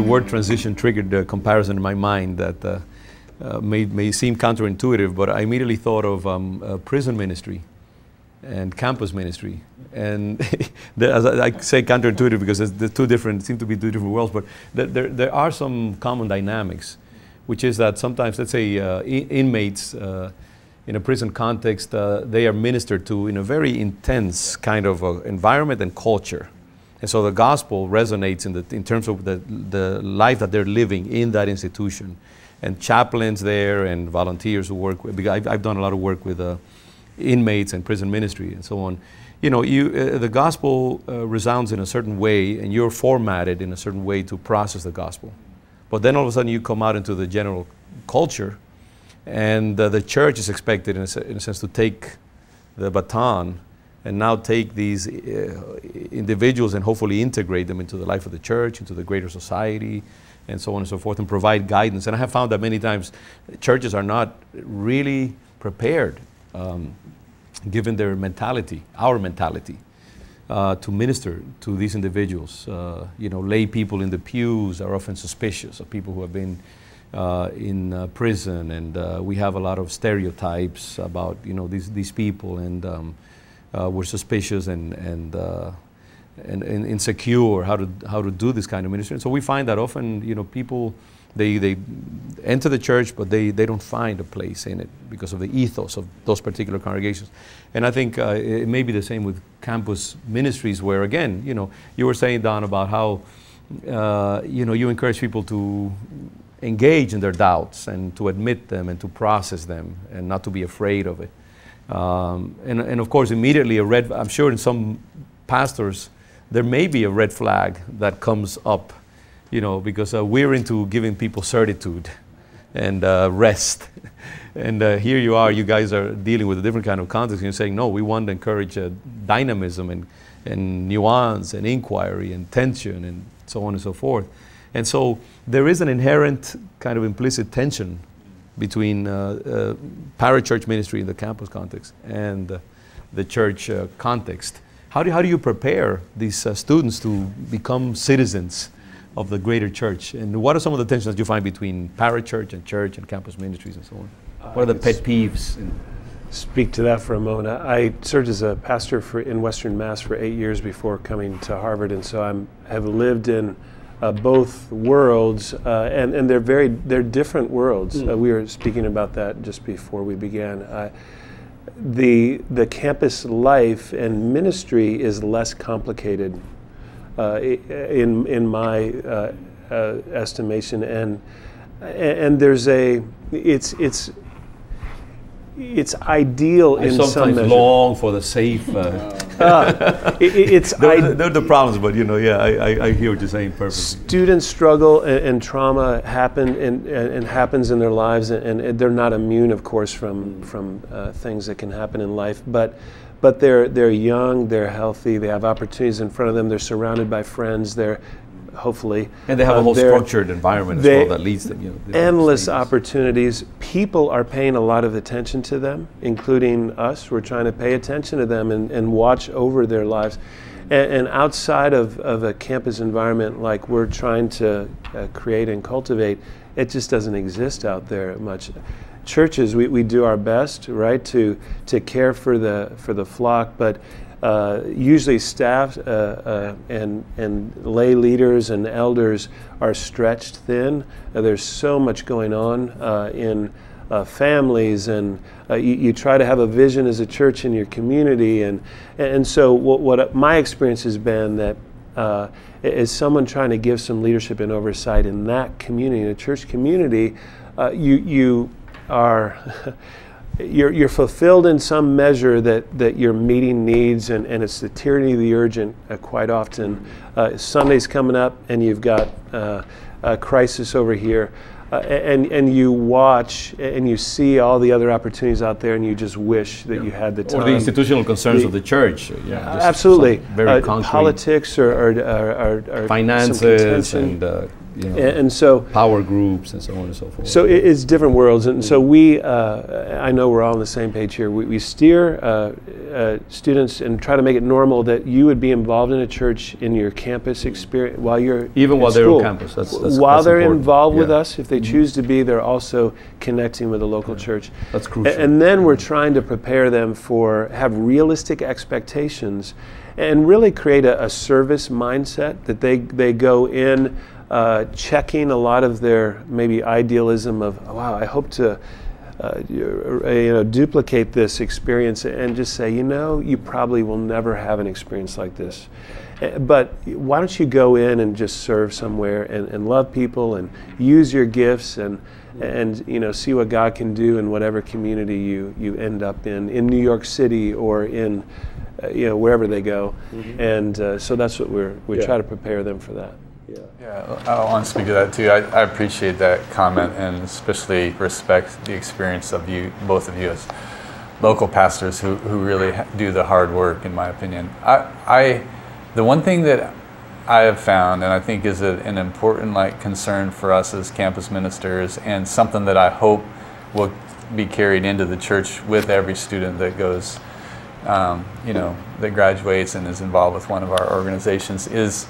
your word transition triggered a comparison in my mind that may seem counterintuitive, but I immediately thought of prison ministry and campus ministry. And as I say counterintuitive because the seem to be two different worlds, but there are some common dynamics, which is that sometimes, let's say, inmates in a prison context, they are ministered to in a very intense kind of environment and culture. And so the gospel resonates in terms of the life that they're living in that institution. And chaplains there and volunteers who work with, because I've done a lot of work with inmates and prison ministry and so on. You know, the gospel resounds in a certain way, and you're formatted in a certain way to process the gospel. But then all of a sudden you come out into the general culture, and the church is expected in a sense to take the baton and now take these individuals and hopefully integrate them into the life of the church, into the greater society, and so on and so forth, and provide guidance. And I have found that many times churches are not really prepared, given their mentality, our mentality, to minister to these individuals. You know, lay people in the pews are often suspicious of people who have been in prison, and we have a lot of stereotypes about, you know, these people, and we're suspicious and insecure how to do this kind of ministry. And so we find that often, you know, people they enter the church, but they don't find a place in it because of the ethos of those particular congregations. And I think it may be the same with campus ministries, where again, you know, you were saying, Don, about how you know, you encourage people to engage in their doubts and to admit them and to process them and not to be afraid of it. And of course, immediately I'm sure in some pastors, there may be a red flag that comes up, you know, because we're into giving people certitude and rest. And here you guys are dealing with a different kind of context, and you're saying, no, we want to encourage dynamism and nuance and inquiry and tension and so on and so forth. And so there is an inherent kind of implicit tension between parachurch ministry in the campus context and the church context. How do you prepare these students to become citizens of the greater church? And what are some of the tensions that you find between parachurch and church and campus ministries and so on? What are the pet peeves? Speak to that for a moment. I served as a pastor in Western Mass for 8 years before coming to Harvard, and so I have lived in both worlds, and they're different worlds. We were speaking about that just before we began. The campus life and ministry is less complicated in my estimation, and there's it's ideal in some measure. I sometimes long for the safe. There are the problems, but you know, yeah, I hear what you're saying perfectly. Students struggle and trauma happen and happens in their lives, and they're not immune, of course, from things that can happen in life. But they're young, they're healthy, they have opportunities in front of them. They're surrounded by friends. They're hopefully, and they have a whole structured environment as well that leads them. You know, endless opportunities. People are paying a lot of attention to them, including us. We're trying to pay attention to them and watch over their lives. And outside of a campus environment like we're trying to create and cultivate, it just doesn't exist out there much. Churches, we do our best, right, to care for the flock, but usually staff and lay leaders and elders are stretched thin. There's so much going on in families, and you try to have a vision as a church in your community, and so what my experience has been that as someone trying to give some leadership and oversight in that community, in a church community, you're fulfilled in some measure that you're meeting needs, and it's the tyranny of the urgent quite often. Sunday's coming up and you've got a crisis over here, and you watch and you see all the other opportunities out there, and you just wish that you had the time. Or the institutional concerns of the church. Yeah, absolutely. Very concrete. Politics or finances and and so power groups and so on and so forth. So it's different worlds, and so we, I know we're all on the same page here. We steer students and try to make it normal that you would be involved in a church in your campus experience while you're even while they're on campus. While they're important. involved with us, if they choose to be, they're also connecting with a local church. That's crucial. And then we're trying to prepare them have realistic expectations, and really create a service mindset that they go in checking a lot of their maybe idealism of, wow, I hope to duplicate this experience, and just say, you probably will never have an experience like this. But why don't you go in and just serve somewhere and love people and use your gifts and see what God can do in whatever community you end up in New York City or in wherever they go. And so that's what we try to prepare them for that. Yeah, I want to speak to that too. I appreciate that comment, and especially respect the experience of both of you as local pastors who really do the hard work, in my opinion. The one thing that I have found, and I think is an important concern for us as campus ministers, and something that I hope will be carried into the church with every student that goes, that graduates and is involved with one of our organizations, is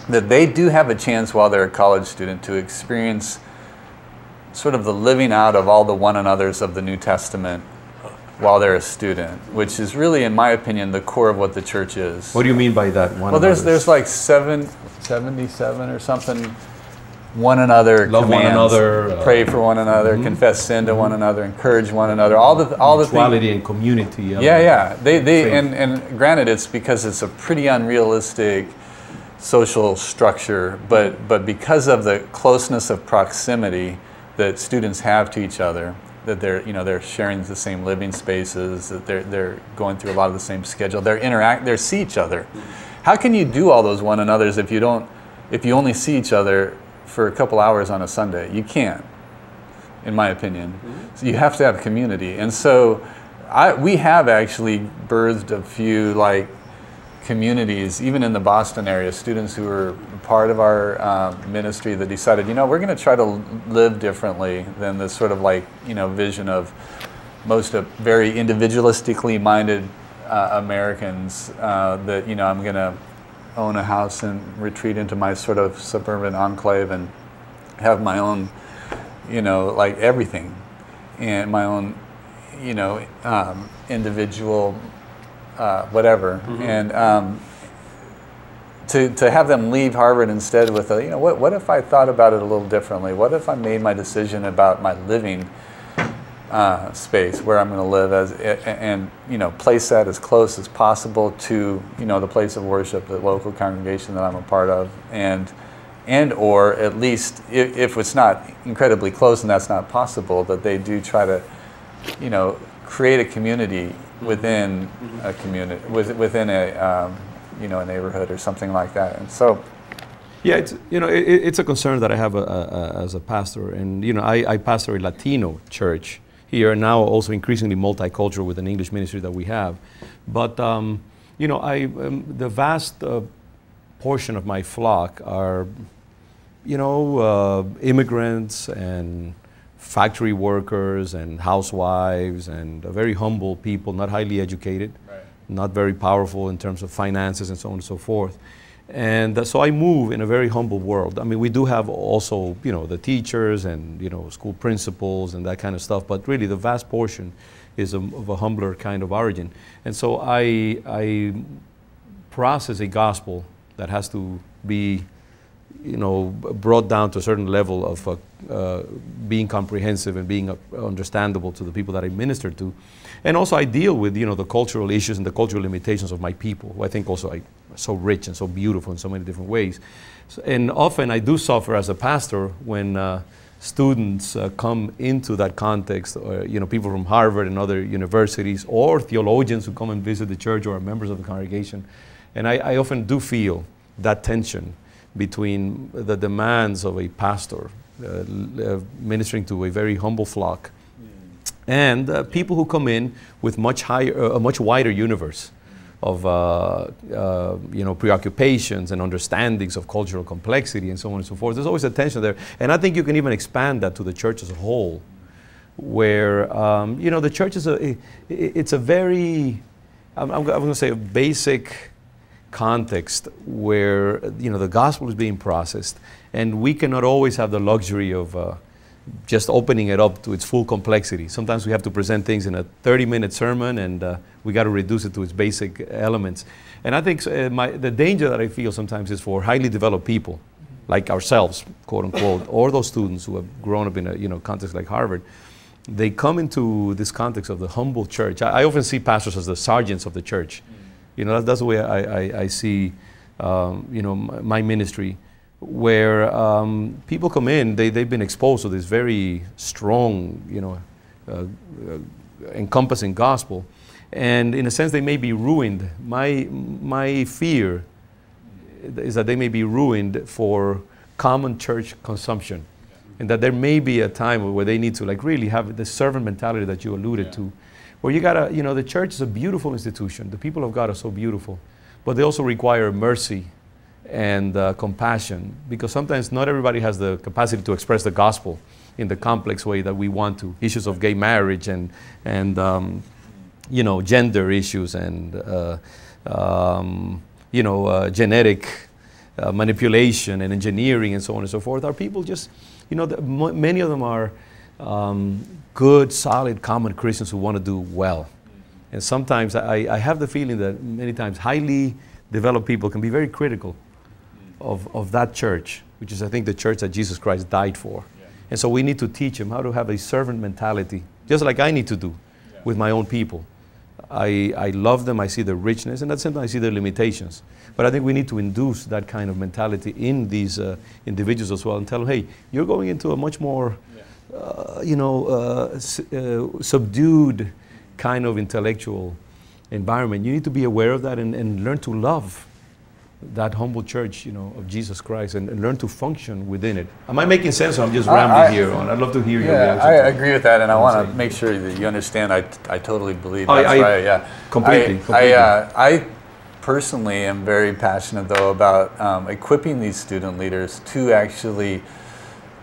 that they do have a chance while they're a college student to experience sort of the living out of all the one another's of the New Testament while they're a student, which is really, in my opinion, the core of what the church is. What do you mean by that? Well, there's like 77 or something one another love commands, one another, pray for one another, confess sin to one another, encourage one another, all the mutuality and community. Yeah. And granted, it's because it's a pretty unrealistic social structure, but because of the closeness of proximity that students have to each other, that they're sharing the same living spaces, that they're going through a lot of the same schedule, they see each other. How can you do all those one another's if you only see each other for a couple hours on a Sunday? You can't, in my opinion. So you have to have community, and so we have actually birthed a few communities, even in the Boston area, students who were part of our ministry that decided, we're going to try to live differently than this sort of vision of most very individualistically minded Americans, that, I'm going to own a house and retreat into my sort of suburban enclave and have my own, everything, and my own, individual whatever, and to have them leave Harvard instead with what if I thought about it a little differently? What if I made my decision about my living space, where I'm going to live, and place that as close as possible to the place of worship, the local congregation that I'm a part of, and or at least if it's not incredibly close and that's not possible, that they do try to create a community within a community, within a a neighborhood or something like that. And so, yeah, it's a concern that I have as a pastor, and I pastor a Latino church here now, also increasingly multicultural with an English ministry that we have, but the vast portion of my flock are immigrants and factory workers and housewives and very humble people, not highly educated, not very powerful in terms of finances and so on and so forth. And so I move in a very humble world. I mean, we do have also, the teachers and, school principals and that kind of stuff, but really the vast portion is of a humbler kind of origin. And so I process a gospel that has to be brought down to a certain level of being comprehensive and being understandable to the people that I minister to. And also I deal with, the cultural issues and the cultural limitations of my people, who I think also are so rich and so beautiful in so many different ways. And often I do suffer as a pastor when students come into that context, or, people from Harvard and other universities, or theologians who come and visit the church or are members of the congregation. And I often do feel that tension between the demands of a pastor ministering to a very humble flock and people who come in with a much wider universe you know, preoccupations and understandings of cultural complexity and so on and so forth. There's always a tension there. And I think you can even expand that to the church as a whole, where, you know, the church is it's a very, I'm going to say a basic context where, you know, the gospel is being processed, and we cannot always have the luxury of just opening it up to its full complexity. Sometimes we have to present things in a 30-minute sermon, and we got to reduce it to its basic elements. And I think the danger that I feel sometimes is for highly developed people, like ourselves, quote unquote, or those students who have grown up in a, you know, context like Harvard. They come into this context of the humble church. I often see pastors as the sergeants of the church. You know, that's the way I see, you know, my ministry, where people come in, they've been exposed to this very strong, you know, encompassing gospel, and in a sense they may be ruined. My fear is that they may be ruined for common church consumption, and that there may be a time where they need to, like, really have the servant mentality that you alluded to, where you gotta, you know, the church is a beautiful institution. The people of God are so beautiful, but they also require mercy and compassion, because sometimes not everybody has the capacity to express the gospel in the complex way that we want to. Issues of gay marriage and you know, gender issues and you know, genetic manipulation and engineering and so on and so forth. Our people just, you know, many of them are good, solid, common Christians who want to do well. And sometimes I have the feeling that many times highly developed people can be very critical of that church, which is, I think, the church that Jesus Christ died for. Yeah. And so we need to teach them how to have a servant mentality, just like I need to do with my own people. I love them, I see their richness, and at the same time I see their limitations. But I think we need to induce that kind of mentality in these individuals as well, and tell them, hey, you're going into a much more, you know, subdued kind of intellectual environment. You need to be aware of that and learn to love that humble church, you know, of Jesus Christ, and learn to function within it. Am I making sense, or I'm just rambling here on? I'd love to hear your reaction. I agree with that, and I want to make sure that you understand I totally believe that's right. Yeah, completely. I personally am very passionate, though, about equipping these student leaders to actually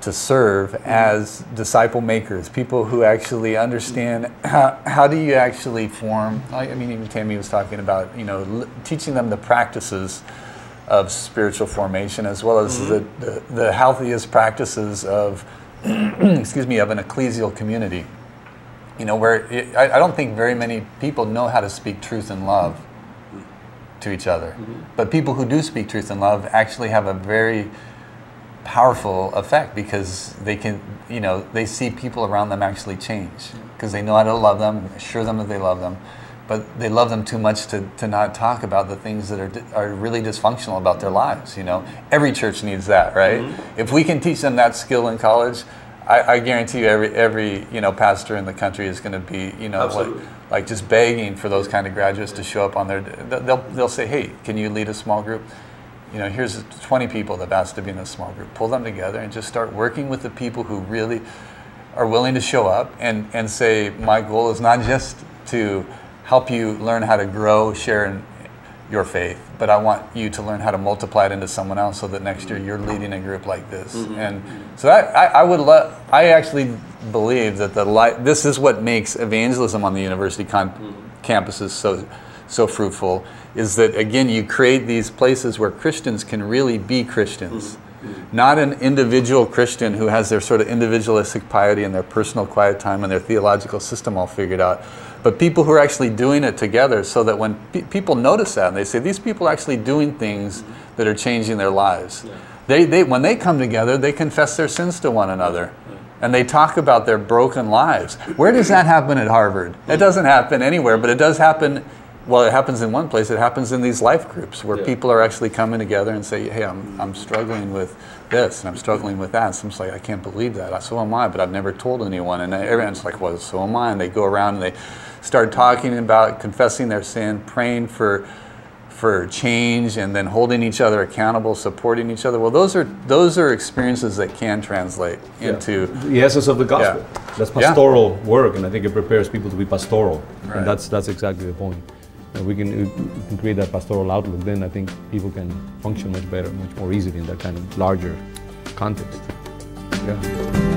to serve as disciple makers, people who actually understand how do you actually form. I mean, even Tammy was talking about, you know, teaching them the practices of spiritual formation, as well as the healthiest practices of, excuse me, of an ecclesial community. You know, where I don't think very many people know how to speak truth and love to each other. But people who do speak truth and love actually have a very powerful effect, because they can, you know, they see people around them actually change, because they know how to love them, assure them that they love them. But they love them too much to not talk about the things that are really dysfunctional about their lives. You know, every church needs that, right? If we can teach them that skill in college, I guarantee you, every you know, pastor in the country is going to be, you know, like just begging for those kind of graduates to show up on their. They'll say, hey, can you lead a small group? You know, here's 20 people that have asked to be in a small group. Pull them together and just start working with the people who really are willing to show up and say, my goal is not just to help you learn how to grow, share in your faith, but I want you to learn how to multiply it into someone else, so that next year you're leading a group like this. And so that I actually believe that this is what makes evangelism on the university campuses so fruitful, is that, again, you create these places where Christians can really be Christians. Not an individual Christian who has their sort of individualistic piety and their personal quiet time and their theological system all figured out, but people who are actually doing it together, so that when people notice that and they say, these people are actually doing things that are changing their lives. When they come together, they confess their sins to one another. And they talk about their broken lives. Where does that happen at Harvard? It doesn't happen anywhere, but it does happen. Well, it happens in one place. It happens in these life groups where people are actually coming together and say, hey, I'm struggling with this and I'm struggling with that. And someone's like, I can't believe that. So am I, but I've never told anyone. And everyone's like, well, so am I. And they go around and they start talking about confessing their sin, praying for change, and then holding each other accountable, supporting each other. Well, those are experiences that can translate into the essence of the gospel. That's pastoral work, and I think it prepares people to be pastoral. Right. And that's exactly the point. we can create that pastoral outlook, then I think people can function much better, much more easily in that kind of larger context. Yeah.